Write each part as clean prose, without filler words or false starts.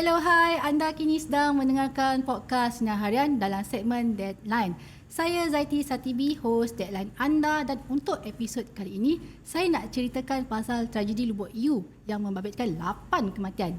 Hello, hai. Anda kini sedang mendengarkan podcast Sinar Harian dalam segmen Deadline. Saya Zaiti Satibi, host Deadline anda, dan untuk episod kali ini, saya nak ceritakan pasal tragedi Lubuk U yang membabitkan 8 kematian.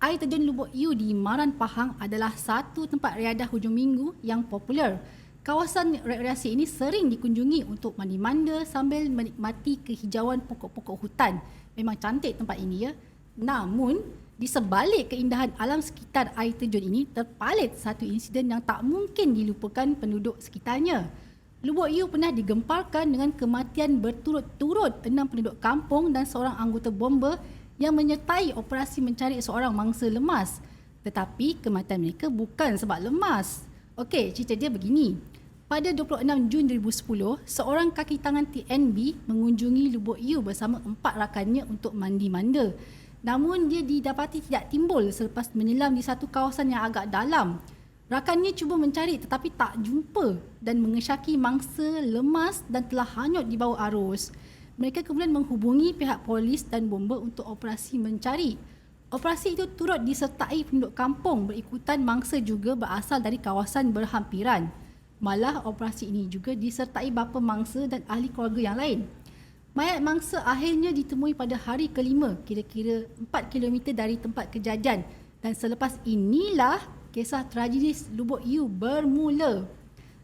Air terjun Lubuk U di Maran Pahang adalah satu tempat riadah hujung minggu yang popular. Kawasan rekreasi ini sering dikunjungi untuk mandi-manda sambil menikmati kehijauan pokok-pokok hutan. Memang cantik tempat ini ya. Namun, di sebalik keindahan alam sekitar air terjun ini terpalit satu insiden yang tak mungkin dilupakan penduduk sekitarnya. Lubuk U pernah digemparkan dengan kematian berturut-turut 6 penduduk kampung dan seorang anggota bomba yang menyertai operasi mencari seorang mangsa lemas. Tetapi kematian mereka bukan sebab lemas. Okey, cerita dia begini. Pada 26 Jun 2010, seorang kaki tangan TNB mengunjungi Lubuk U bersama 4 rakannya untuk mandi-manda. Namun dia didapati tidak timbul selepas menyelam di satu kawasan yang agak dalam. Rakannya cuba mencari tetapi tak jumpa dan mengesyaki mangsa lemas dan telah hanyut di bawah arus. Mereka kemudian menghubungi pihak polis dan bomba untuk operasi mencari. Operasi itu turut disertai penduduk kampung berikutan mangsa juga berasal dari kawasan berhampiran. Malah operasi ini juga disertai bapa mangsa dan ahli keluarga yang lain. Mayat mangsa akhirnya ditemui pada hari kelima, kira-kira 4 km dari tempat kejadian, dan selepas inilah kisah tragedi Lubuk U bermula.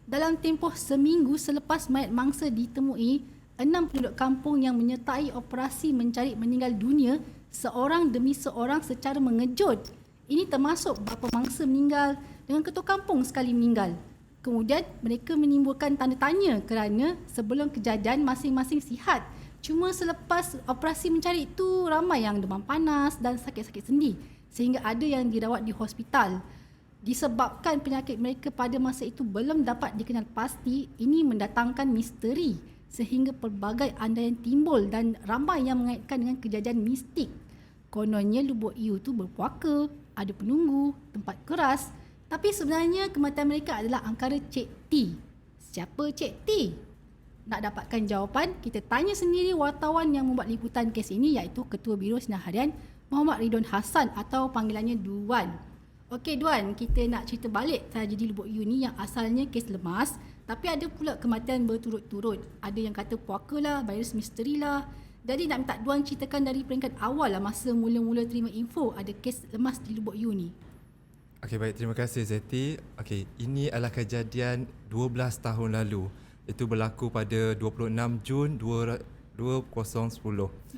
Dalam tempoh seminggu selepas mayat mangsa ditemui, 6 penduduk kampung yang menyertai operasi mencari meninggal dunia seorang demi seorang secara mengejut. Ini termasuk bapa mangsa meninggal dengan ketua kampung sekali meninggal. Kemudian mereka menimbulkan tanda tanya kerana sebelum kejadian masing-masing sihat. Cuma selepas operasi mencari itu ramai yang demam panas dan sakit-sakit sendi sehingga ada yang dirawat di hospital. Disebabkan penyakit mereka pada masa itu belum dapat dikenal pasti, ini mendatangkan misteri sehingga pelbagai andaian timbul dan ramai yang mengaitkan dengan kejadian mistik. Kononnya Lubuk U itu berpuaka, ada penunggu, tempat keras. Tapi sebenarnya kematian mereka adalah angkara Cik T. Siapa Cik T? Nak dapatkan jawapan, kita tanya sendiri wartawan yang membuat liputan kes ini iaitu Ketua Biro Sinar Harian Muhammad Ridwan Hassan atau panggilannya Duan. Okey Duan, kita nak cerita balik tragedi Lubuk U ni yang asalnya kes lemas tapi ada pula kematian berturut-turut. Ada yang kata puaka lah, virus misteri lah. Jadi nak minta Duan ceritakan dari peringkat awal lah masa mula-mula terima info ada kes lemas di Lubuk U ni. Okey, baik, terima kasih Zeti. Okey, ini adalah kejadian 12 tahun lalu. Itu berlaku pada 26 Jun 2010.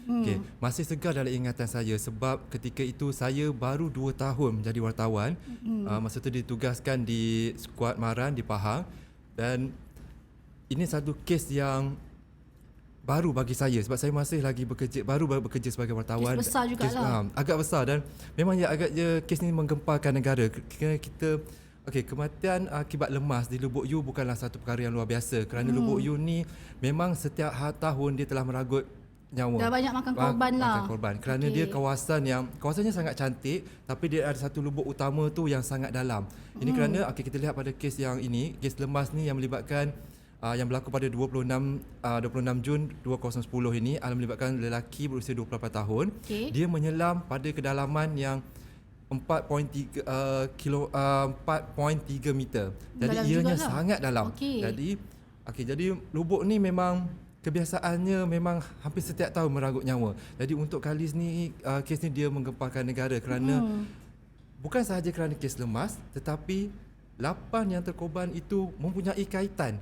Okey, masih segar dalam ingatan saya sebab ketika itu saya baru 2 tahun menjadi wartawan. Masa itu ditugaskan di skuad Maran di Pahang dan ini satu kes yang baru bagi saya sebab saya masih lagi baru bekerja sebagai wartawan. Kes besar jugalah. Agak besar dan memang kes ni menggemparkan negara. Kita kematian akibat lemas di Lubuk U bukanlah satu perkara yang luar biasa kerana Lubuk U ni memang setiap tahun dia telah meragut nyawa. Dah banyak makan korban lah. Makan korban kerana dia kawasannya sangat cantik tapi dia ada satu lubuk utama tu yang sangat dalam. Ini kerana kita lihat pada kes yang ini, kes lemas ni yang melibatkan yang berlaku pada 26 Jun 2010 ini melibatkan lelaki berusia 28 tahun. Dia menyelam pada kedalaman yang 4.3 meter. Jadi ianya sangat dalam. Jadi lubuk ni memang kebiasaannya memang hampir setiap tahun meragut nyawa. Jadi untuk kali ni kes ni dia menggemparkan negara kerana bukan sahaja kerana kes lemas tetapi 8 yang terkorban itu mempunyai kaitan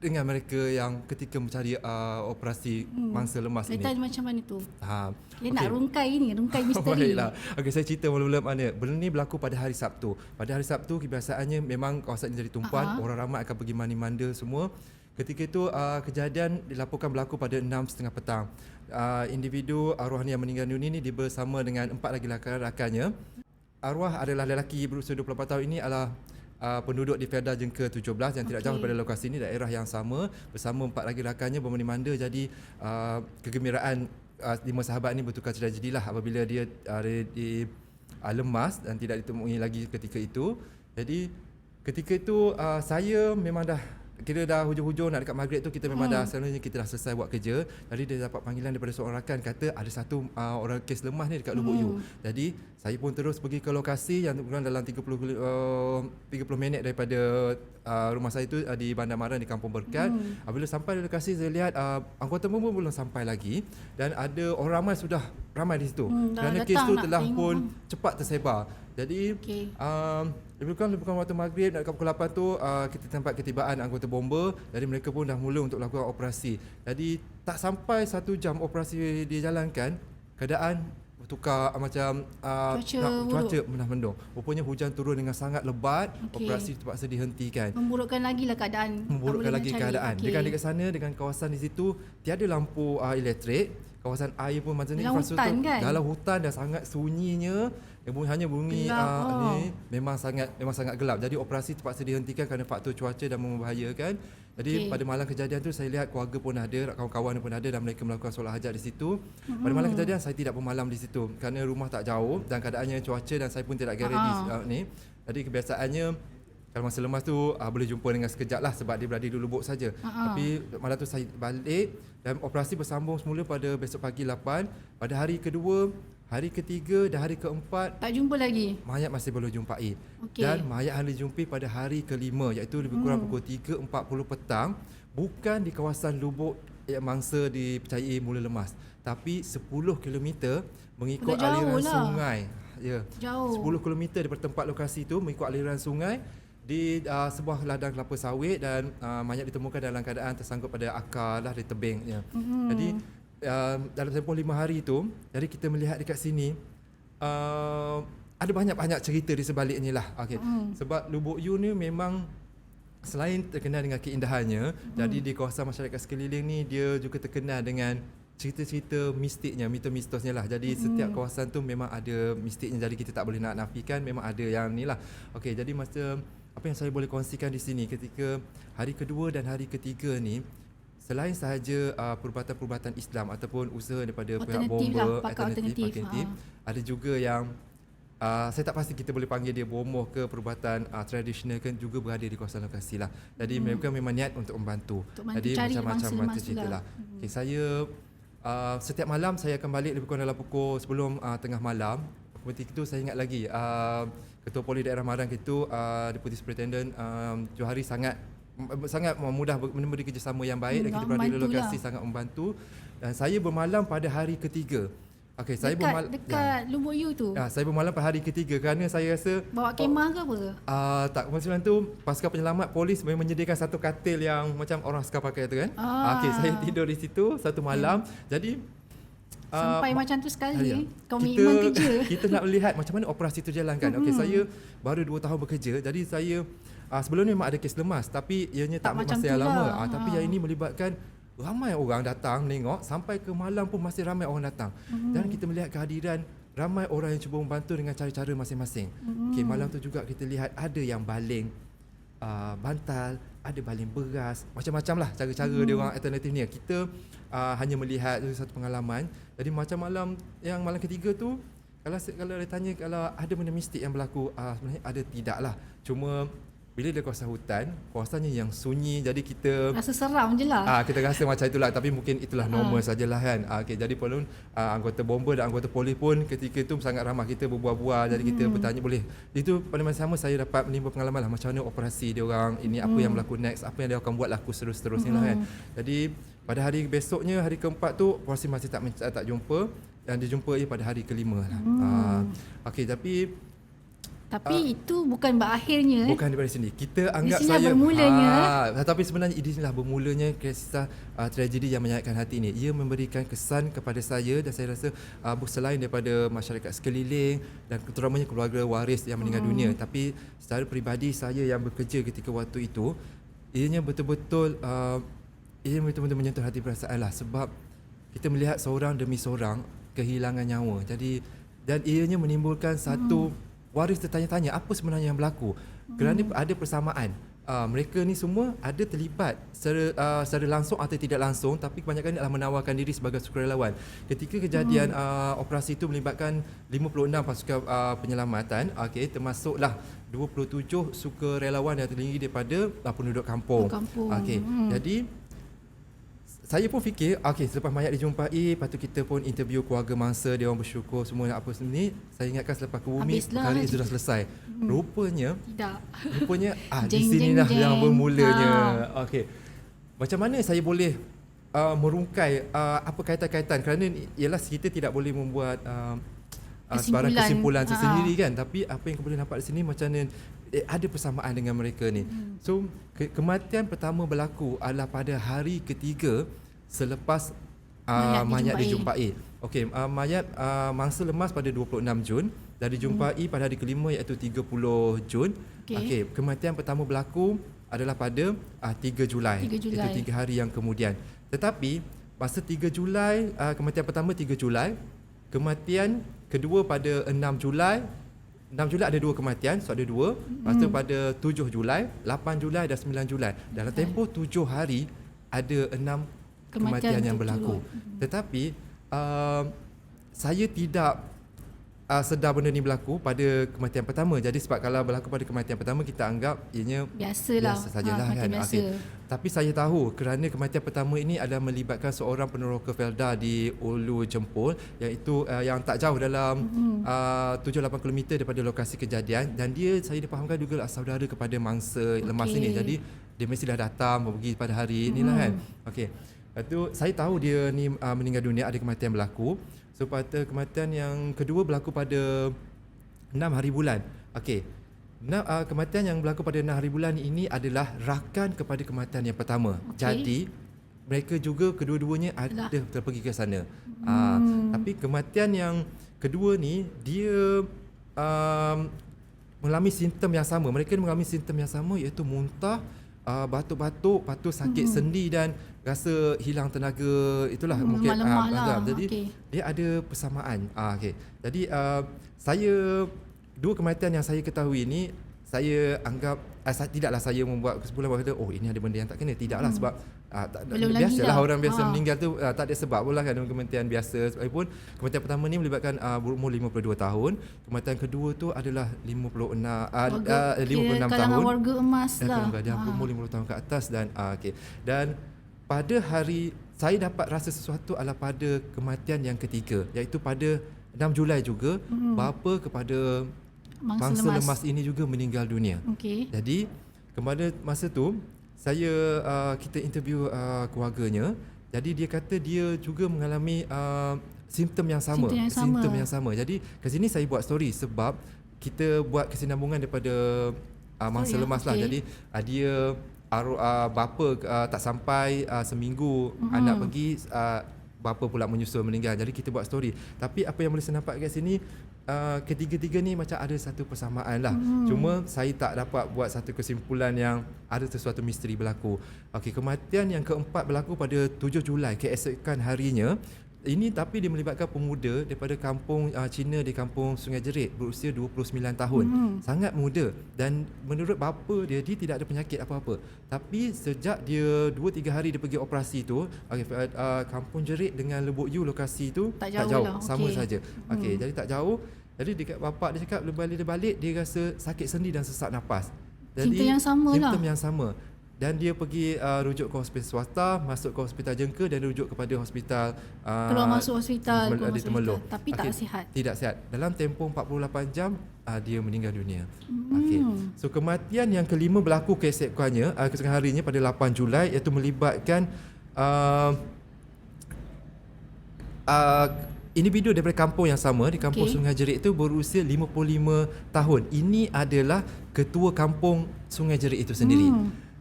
dengan mereka yang ketika mencari operasi mangsa lemas ini. Kaitan macam mana tu? Dia nak rungkai misteri. Baiklah. Saya cerita mula-mula mana. Benda ni berlaku pada hari Sabtu. Pada hari Sabtu kebiasaannya memang kawasan ini jadi tumpuan, orang ramai akan pergi mandi-manda semua. Ketika itu kejadian dilaporkan berlaku pada 6.30 petang. Individu arwah yang meninggal dunia ini dia bersama dengan 4 lagi rakan-rakannya. Arwah adalah lelaki berusia 28 tahun ini adalah penduduk di Felda Jengka 17 yang tidak jauh daripada lokasi ini, daerah yang sama, bersama 4 lagi rakannya bermandi-manda. Jadi kegembiraan 5 sahabat ini bertukar tragedilah apabila dia lemas dan tidak ditemui lagi ketika itu. Jadi ketika itu saya memang dah kira dah hujung-hujung nak dekat maghrib tu kita memang dah selalunya kita dah selesai buat kerja. Jadi dia dapat panggilan daripada seorang rakan kata ada satu orang kes lemah ni dekat Lubuk U. Jadi saya pun terus pergi ke lokasi yang kurang dalam 30 minit daripada rumah saya tu di Bandar Maran di Kampung Berkat. Apabila sampai di lokasi saya lihat anggota bomba belum sampai lagi dan ada orang ramai sudah ramai di situ. Kerana kes tu telah pun cepat tersebar. Jadi lebih kurang waktu maghrib nak dekat pukul 8 tu kita tempat ketibaan anggota bomba. Jadi mereka pun dah mula untuk lakukan operasi. Jadi tak sampai 1 jam operasi dijalankan, keadaan bertukar macam cuaca mendung. Rupanya hujan turun dengan sangat lebat, operasi terpaksa dihentikan. Memburukkan lagi lah keadaan. Memburukkan lagi keadaan. Dengan dekat sana, dengan kawasan di situ tiada lampu elektrik, kawasan air pun macam ni infrastruktur kan? dalam hutan dah sangat sunyinya. Hanya bunyi ni memang sangat gelap. Jadi operasi terpaksa dihentikan kerana faktor cuaca dan membahayakan. Jadi pada malam kejadian tu saya lihat keluarga pun ada, kawan-kawan pun ada dan mereka melakukan solat hajat di situ. Pada malam kejadian saya tidak bermalam di situ kerana rumah tak jauh dan keadaannya cuaca dan saya pun tidak guarantee ni. Jadi kebiasaannya kalau masa lemas tu boleh jumpa dengan sekejap lah sebab dia berada di Lubuk saja. Tapi malam tu saya balik dan operasi bersambung semula pada besok pagi 8. Pada hari kedua, hari ketiga dan hari keempat tak jumpa lagi. Mayat masih belum jumpai. Dan mayat hanya dijumpai pada hari kelima iaitu lebih kurang pukul 3.40 petang, bukan di kawasan Lubuk yang mangsa dipercayai mula lemas, tapi 10 km mengikut aliran sungai. Ya. Jauh. 10 km daripada tempat lokasi itu mengikut aliran sungai di sebuah ladang kelapa sawit dan mayat ditemukan dalam keadaan tersangkut pada akar lah di tebing. Ya. Jadi dalam tempoh 5 hari itu, jadi kita melihat dekat sini ada banyak cerita di sebaliknya lah. Sebab Lubuk U ni memang selain terkenal dengan keindahannya, jadi di kawasan masyarakat sekeliling ni dia juga terkenal dengan cerita-cerita mistiknya, mitos-mitosnya lah. Jadi setiap kawasan tu memang ada mistiknya, jadi kita tak boleh nak nafikan, memang ada yang ni lah. Jadi masa apa yang saya boleh kongsikan di sini ketika hari kedua dan hari ketiga ni, selain sahaja perubatan-perubatan Islam ataupun usaha daripada pihak bomba alternatif, ada juga yang saya tak pasti kita boleh panggil dia bomoh ke perubatan tradisional kan juga berada di kawasan lokasi lah. Jadi mereka memang niat untuk membantu. Jadi macam-macam cerita lah. Saya setiap malam saya akan balik lebih kurang dalam pukul sebelum tengah malam. Ketika itu saya ingat lagi Ketua Polis Daerah Marang itu Deputy Superintendent Johari sangat mudah memberi kerjasama yang baik dan kita berada di lokasi sangat membantu. Dan saya bermalam pada hari ketiga. Saya dekat Lubuk U tu. Saya bermalam pada hari ketiga kerana saya rasa bawa kemah ke apa? Tak, macam tu pasukan penyelamat polis menyediakan satu katil yang macam orang askar pakai tu kan. Saya tidur di situ satu malam. Jadi sampai macam tu sekali komitmen kerja. Kita nak melihat macam mana operasi tu jalankan. Saya baru 2 tahun bekerja. Jadi saya sebelum ni memang ada kes lemas tapi ianya tak ambil masa yang lama. Tapi yang ini melibatkan ramai orang datang menengok, sampai ke malam pun masih ramai orang datang. Dan kita melihat kehadiran ramai orang yang cuba membantu dengan cara-cara masing-masing. Malam tu juga kita lihat ada yang baling bantal, ada baling beras, macam-macam lah cara-cara dia orang alternatif ni. Kita hanya melihat satu pengalaman. Jadi macam malam ketiga tu, kalau dia tanya kalau ada benda mistik yang berlaku, sebenarnya ada tidak lah. Cuma bila dia kawasan hutan, kawasannya yang sunyi, jadi kita rasa seram je lah. Kita rasa macam itulah, tapi mungkin itulah normal sajalah kan. Jadi pun anggota bomba dan anggota polis pun ketika itu sangat ramah, kita berbual-bual, jadi kita bertanya boleh. Itu pada masa sama saya dapat menimba pengalaman lah macam mana operasi dia orang ini, apa yang berlaku next, apa yang dia akan buat laku seterusnya lah kan. Jadi pada hari besoknya, hari keempat tu operasi masih tak jumpa dan dijumpai pada hari kelima lah. Tapi itu bukan berakhirnya. Bukan daripada sini. Kita anggap di sini bermulanya. Tapi sebenarnya di sinilah bermulanya kisah tragedi yang menyayatkan hati ini. Ia memberikan kesan kepada saya dan saya rasa selain daripada masyarakat sekeliling dan terutamanya keluarga waris yang meninggal dunia, tapi secara peribadi saya yang bekerja ketika waktu itu, ianya betul-betul menyentuh hati perasaan lah, sebab kita melihat seorang demi seorang kehilangan nyawa. Jadi dan ianya menimbulkan satu waris tertanya-tanya apa sebenarnya yang berlaku. Kerana ada persamaan mereka ni semua ada terlibat secara langsung atau tidak langsung, tapi kebanyakan adalah menawarkan diri sebagai sukarelawan. Ketika kejadian operasi itu melibatkan 56 pasukan penyelamatan, termasuklah 27 sukarelawan yang terdiri daripada penduduk kampung. Jadi saya pun fikir, selepas mayat dijumpai, lepas tu kita pun interview keluarga mangsa, dia orang bersyukur semua apa ni. Saya ingatkan selepas ke bumi, perkara ini sudah selesai. Rupanya di sinilah yang bermulanya. Macam mana saya boleh merungkai apa kaitan-kaitan, kerana ialah kita tidak boleh membuat sebarang kesimpulan sendiri kan, tapi apa yang boleh nampak di sini macam mana ada persamaan dengan mereka ni. So kematian pertama berlaku adalah pada hari ketiga selepas mayat dijumpai. Mayat mangsa lemas pada 26 Jun dan dijumpai pada hari kelima iaitu 30 Jun. Kematian pertama berlaku adalah pada 3 Julai. Itu 3 hari yang kemudian. Tetapi masa 3 Julai, kematian pertama 3 Julai, kematian kedua pada 6 Julai. 6 Julai ada 2 kematian, so ada 2. Lepas tu pada 7 Julai, 8 Julai dan 9 Julai. Dalam tempoh 7 hari ada 6 kematian yang berlaku. Tetapi saya tidak sedar benda ni berlaku pada kematian pertama. Jadi sebab kalau berlaku pada kematian pertama, kita anggap ianya biasa sajalah kan. Tapi saya tahu kerana kematian pertama ini adalah melibatkan seorang peneroka Felda di Ulu Jempol, iaitu yang tak jauh dalam 7-8 km daripada lokasi kejadian, dan saya dipahamkan juga saudara kepada mangsa lemas ini. Jadi dia mesti dah datang pergi pada hari inilah kan. Lepas tu saya tahu dia ni meninggal dunia, ada kematian berlaku. So pada kematian yang kedua berlaku pada 6 hari bulan. Kematian yang berlaku pada 6 hari bulan ini adalah rakan kepada kematian yang pertama. Jadi mereka juga kedua-duanya ada terpergi ke sana. Tapi kematian yang kedua ni dia mengalami simptom yang sama. Mereka mengalami simptom yang sama, iaitu muntah, batuk-batuk, lepas tu sakit sendi dan rasa hilang tenaga, itulah mungkin jadi dia ada persamaan. Jadi saya dua kematian yang saya ketahui ini, saya anggap tidaklah saya membuat kesimpulan bahawa ini ada benda yang tak kena, tidaklah sebab biasalah orang biasa meninggal tu tak ada sebab pula kan, kematian biasa. Sekalipun kematian pertama ni melibatkan berumur 52 tahun, kematian kedua tu adalah 56 tahun, warga emas lah, dia berumur 50 tahun ke atas. Dan pada hari saya dapat rasa sesuatu adalah pada kematian yang ketiga, iaitu pada 6 Julai juga, bapa kepada mangsa lemas ini juga meninggal dunia. Jadi kepada masa tu kita interview keluarganya. Jadi dia kata dia juga mengalami simptom yang sama. Jadi ke sini saya buat story sebab kita buat kesinambungan daripada mangsa lemas lah. Jadi dia bapa tak sampai seminggu anak pergi, bapa pula menyusul meninggal. Jadi kita buat story. Tapi apa yang boleh saya nampak kat sini, ketiga-tiga ni macam ada satu persamaan lah. Cuma saya tak dapat buat satu kesimpulan yang ada sesuatu misteri berlaku. Kematian yang keempat berlaku pada 7 Julai, keesokan harinya. Ini tapi dia melibatkan pemuda daripada kampung Cina di kampung Sungai Jerit, berusia 29 tahun. Sangat muda, dan menurut bapa dia tidak ada penyakit apa-apa. Tapi sejak dia 2-3 hari dia pergi operasi tu, kampung Jerit dengan Lebuk You lokasi tu tak jauh lah. Sama saja. Jadi tak jauh. Jadi dekat bapa dia cakap balik dia rasa sakit sendi dan sesak nafas. Jadi simptom yang sama. Dan dia pergi rujuk ke hospital swasta, masuk ke hospital jengka dan rujuk kepada hospital keluar masuk hospital di Temerloh. Tapi tak sihat. Tidak sihat. Dalam tempoh 48 jam dia meninggal dunia. So kematian yang kelima berlaku keesokannya, keesokan harinya pada 8 Julai, iaitu melibatkan individu daripada kampung yang sama, di kampung Sungai Jerit itu, berusia 55 tahun. Ini adalah ketua kampung Sungai Jerit itu sendiri.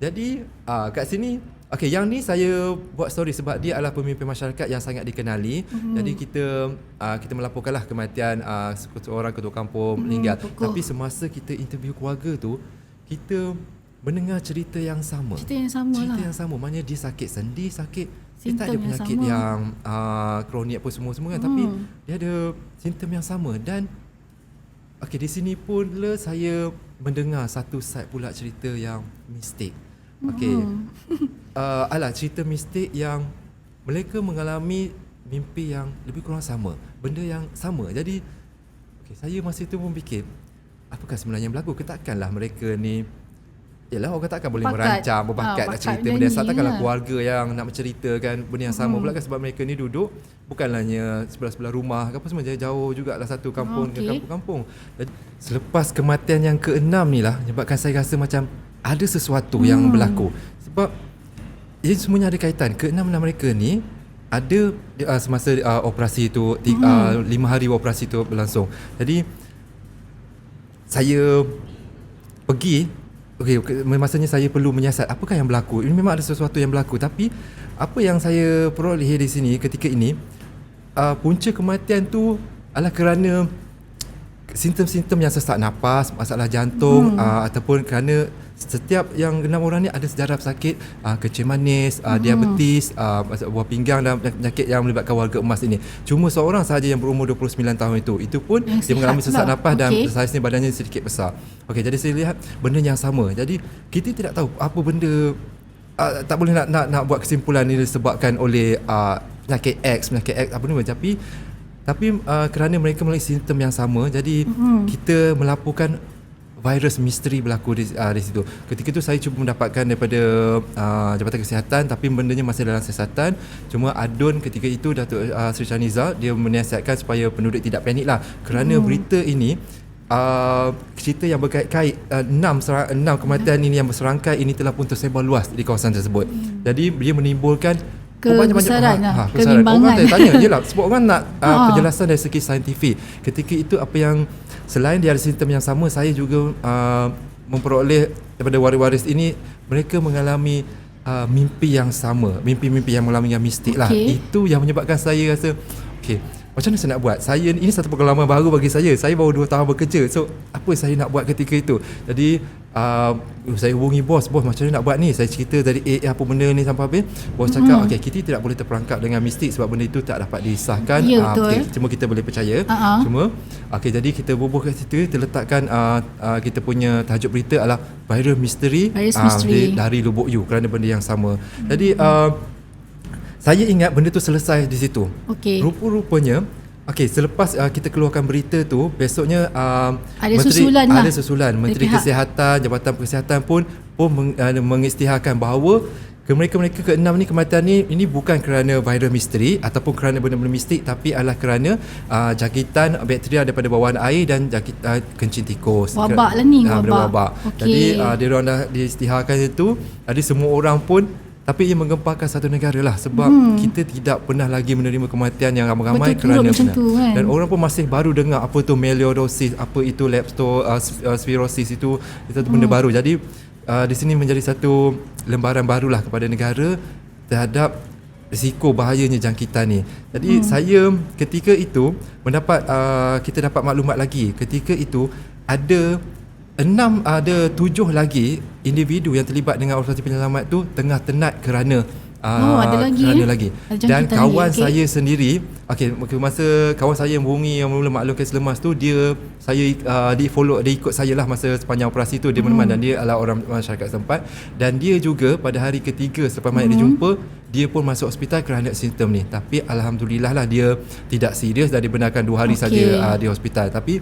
Jadi kat sini, yang ni saya buat story sebab dia adalah pemimpin masyarakat yang sangat dikenali. Jadi kita melaporkanlah kematian seorang ketua kampung meninggal. Tapi semasa kita interview keluarga tu, kita mendengar cerita yang sama. Cerita yang sama. Maknanya dia sakit sendi, dia tak ada penyakit yang kronik apa semua kan, tapi dia ada simptom yang sama. Dan Okey, di sini pula saya mendengar satu side pula cerita yang mistik. Okey. Cerita mistik yang mereka mengalami mimpi yang lebih kurang sama, benda yang sama. Jadi saya masa itu pun fikir, apakah sebenarnya yang berlaku? Takkanlah mereka ni, yalah orang takkan boleh merancang, berbakat nak cerita benda yang sama. Takkanlah keluarga yang nak menceritakan benda yang sama pula kan, sebab mereka ni duduk bukanlah hanya sebelah-sebelah rumah ke apa semua, jauh jugalah satu kampung ke kampung-kampung. Jadi selepas kematian yang ke-6 ni lah menyebabkan saya rasa macam ada sesuatu yang berlaku. Sebab ini semuanya ada kaitan. Ke-6 mereka ni ada semasa operasi itu 5 hari operasi itu berlangsung. Jadi saya pergi, masanya saya perlu menyiasat apakah yang berlaku. Ini memang ada sesuatu yang berlaku, tapi apa yang saya peroleh di sini ketika ini, punca kematian tu adalah kerana simptom-simptom yang sesak nafas, masalah jantung, ataupun kerana setiap yang 6 orang ni ada sejarah sakit, kencing manis, diabetes, buah pinggang dan penyakit yang melibatkan warga emas ini. Cuma seorang sahaja yang berumur 29 tahun itu pun yang dia mengalami sesak nafas dan saiznya badannya sedikit besar. Okey, jadi saya lihat benda yang sama. Jadi kita tidak tahu apa benda, tak boleh nak buat kesimpulan ini disebabkan oleh penyakit X apa ni, tapi kerana mereka memiliki simptom yang sama, jadi kita melaporkan virus misteri berlaku di situ. Ketika itu saya cuba mendapatkan daripada Jabatan Kesihatan, tapi bendanya masih dalam siasatan. Cuma Adun ketika itu, Datuk Seri Shaniza, dia menasihatkan supaya penduduk tidak panik lah, kerana berita ini cerita yang berkait-kait 6 kematian ini yang berserangkai ini telah pun tersebar luas di kawasan tersebut. Jadi dia menimbulkan kebesaran kebimbangan. Orang tanya je lah, sebab orang nak penjelasan dari segi saintifik. Ketika itu apa yang, selain dia ada simptom yang sama, saya juga memperoleh daripada waris-waris ini, mereka mengalami mimpi yang sama, mimpi-mimpi yang mengalami yang mistik lah. Itu yang menyebabkan saya rasa, macam mana saya nak buat? Ini satu pengalaman baru bagi saya. Saya baru 2 tahun bekerja. So, apa saya nak buat ketika itu? Jadi, saya hubungi bos macam mana nak buat ni? Saya cerita dari apa benda ni sampai habis. Bos cakap, kita tidak boleh terperangkap dengan mistik sebab benda itu tak dapat disahkan. Cuma kita boleh percaya. Cuma, jadi kita bubuh kat situ, kita letakkan kita punya tajuk berita adalah virus misteri dari Lubuk U, kerana benda yang sama. Jadi, saya ingat benda tu selesai di situ. Rupa-rupanya, selepas kita keluarkan berita tu, besoknya ada susulan Menteri Kesihatan, Jabatan Kesihatan pun mengisytiharkan bahawa mereka ke-6 ni, kematian ni, ini bukan kerana virus misteri ataupun kerana benda-benda mistik, tapi adalah kerana jangkitan bakteria daripada bawaan air dan kencing tikus. Wabak lah ni, wabak. Jadi dia orang dah diisytiharkan itu. Jadi semua orang pun, tapi ia menggemparkan satu negara lah, sebab kita tidak pernah lagi menerima kematian yang ramai-ramai kerana kan? Dan orang pun masih baru dengar apa tu melioidosis, apa itu leptospirosis, itu benda baru. Jadi di sini menjadi satu lembaran barulah kepada negara terhadap risiko bahayanya jangkitan ni. Jadi saya ketika itu kita dapat maklumat lagi. Ketika itu ada 7 lagi individu yang terlibat dengan operasi penyelamat tu tengah tenat kerana ada lagi. Dan kawan saya sendiri, masa kawan saya yang berhubungi yang mula maklumkan selemas tu, dia ikut saya lah masa sepanjang operasi tu, dia menemani, dan dia adalah orang masyarakat setempat, dan dia juga pada hari ketiga selepas dia jumpa, dia pun masuk hospital kerana simptom ni. Tapi alhamdulillah lah, dia tidak serius dan dibenarkan 2 hari saja di hospital. Tapi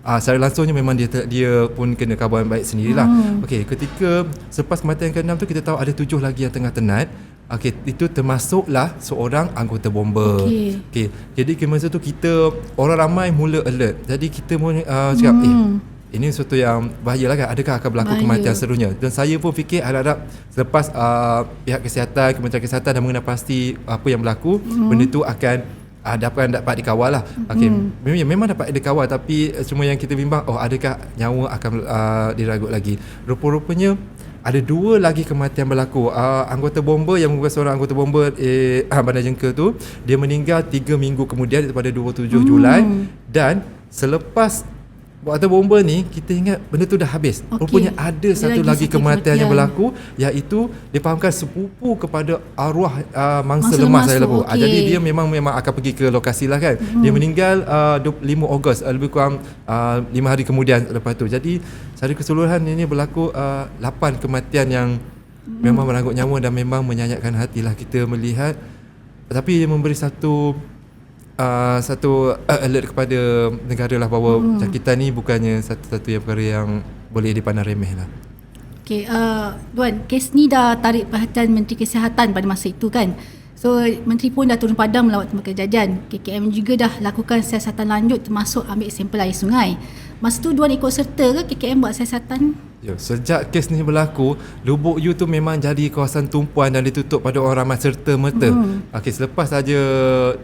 secara langsungnya memang dia pun kena khabar yang baik sendirilah. Ketika selepas kematian ke-6 tu, kita tahu ada 7 lagi yang tengah tenat. Itu termasuklah seorang anggota bomba. Jadi masa tu kita orang ramai mula alert. Jadi kita pun cakap ini sesuatu yang bahayalah kan, adakah akan berlaku kematian seterusnya. Dan saya pun fikir harap selepas pihak kesihatan, Kementerian Kesihatan dah mengenal pasti apa yang berlaku, benda tu akan dapat dikawal lah. Memang dapat dikawal, tapi cuma yang kita bimbang, adakah nyawa akan diragut lagi. Rupa-rupanya ada 2 lagi kematian berlaku. Anggota bomba yang merupakan seorang anggota bomba Bandar Jengka tu, dia meninggal 3 minggu kemudian pada 27 Julai. Dan selepas water bomba ni kita ingat benda tu dah habis. Rupanya ada satu lagi kematian yang berlaku, iaitu difahamkan sepupu kepada arwah mangsa lemas saya lebu. Jadi dia memang akan pergi ke lokasi lah kan. Dia meninggal 5 Ogos, lebih kurang 5 hari kemudian lepas tu. Jadi secara keseluruhan ini berlaku 8 kematian yang memang merangkut nyawa dan memang menyayatkan hatilah kita melihat. Tapi dia memberi satu alert kepada negara lah bahawa jangkitan ni bukannya satu-satu yang perkara yang boleh dipandang remeh lah. Okey, Tuan, kes ni dah tarik perhatian Menteri Kesihatan pada masa itu kan. So Menteri pun dah turun padang melawat tempat kejadian. KKM juga dah lakukan siasatan lanjut termasuk ambil sampel air sungai. Masa tu Tuan ikut serta ke KKM buat siasatan? Ya, sejak kes ni berlaku, Lubuk U tu memang jadi kawasan tumpuan dan ditutup pada orang ramai serta-merta. Okey, selepas saja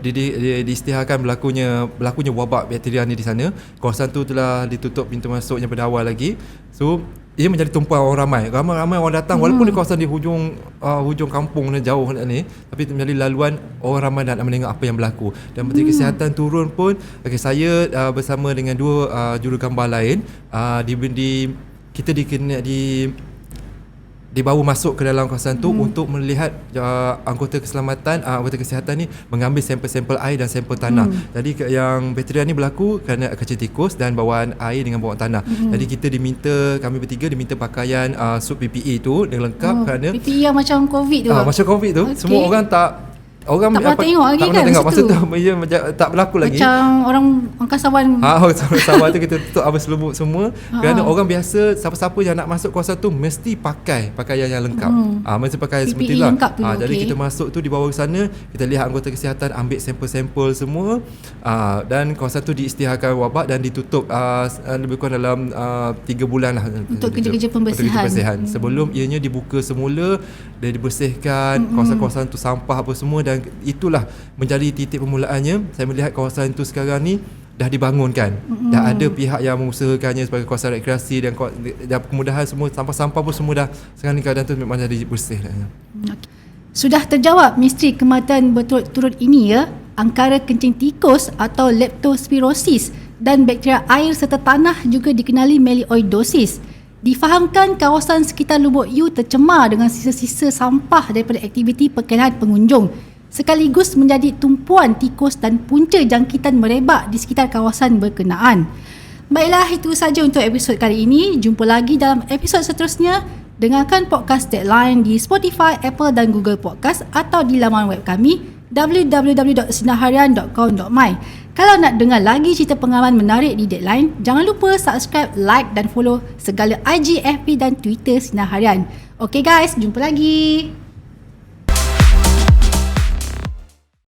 diisytiharkan berlakunya wabak bakteria ni di sana, kawasan tu telah ditutup pintu masuknya pada awal lagi. So ia menjadi tumpuan orang ramai. Ramai orang datang walaupun di kawasan di hujung kampung ni jauh ni, tapi menjadi laluan orang ramai nak menengok apa yang berlaku. Dan Menteri Kesihatan turun pun, saya bersama dengan 2 jurugambar lain kita dibawa masuk ke dalam kawasan tu untuk melihat anggota keselamatan, anggota kesihatan ni mengambil sampel-sampel air dan sampel tanah. Jadi yang bakteria ni berlaku kerana kecil tikus dan bawaan air dengan bawaan tanah. Jadi kami bertiga diminta pakaian suit PPE tu dengan lengkap kerana PPE yang macam COVID tu. Macam COVID tu, semua orang tak pernah tengok lagi kan masa tu tak berlaku lagi. Macam orang angkasawan. Angkasawan tu kita tutup habis selubuk semua kerana orang biasa siapa-siapa yang nak masuk kawasan tu mesti pakai pakaian yang lengkap. Mesti pakaian seperti lah. Jadi kita masuk tu dibawa ke sana, kita lihat anggota kesihatan ambil sampel-sampel semua dan kawasan tu diisytiharkan wabak dan ditutup lebih kurang dalam 3 bulan lah untuk kerja-kerja pembersihan. Sebelum ianya dibuka semula dan dibersihkan kawasan-kawasan tu, sampah apa semua, dan itulah menjadi titik permulaannya. Saya melihat kawasan itu sekarang ni dah dibangunkan. Dah ada pihak yang mengusahakannya sebagai kawasan rekreasi dan kemudahan semua, sampah-sampah pun semua dah sekarang ni keadaan tu memang jadi bersih. Sudah terjawab misteri kematian berturut-turut ini ya, angkara kencing tikus atau leptospirosis dan bakteria air serta tanah juga dikenali melioidosis. Difahamkan kawasan sekitar Lubuk U tercemar dengan sisa-sisa sampah daripada aktiviti perkelahian pengunjung, sekaligus menjadi tumpuan tikus dan punca jangkitan merebak di sekitar kawasan berkenaan. Baiklah, itu saja untuk episod kali ini. Jumpa lagi dalam episod seterusnya. Dengarkan podcast Deadline di Spotify, Apple dan Google Podcast atau di laman web kami www.sinarharian.com.my. Kalau nak dengar lagi cerita pengalaman menarik di Deadline, jangan lupa subscribe, like dan follow segala IG, FB dan Twitter Sinar Harian. Okay guys, jumpa lagi.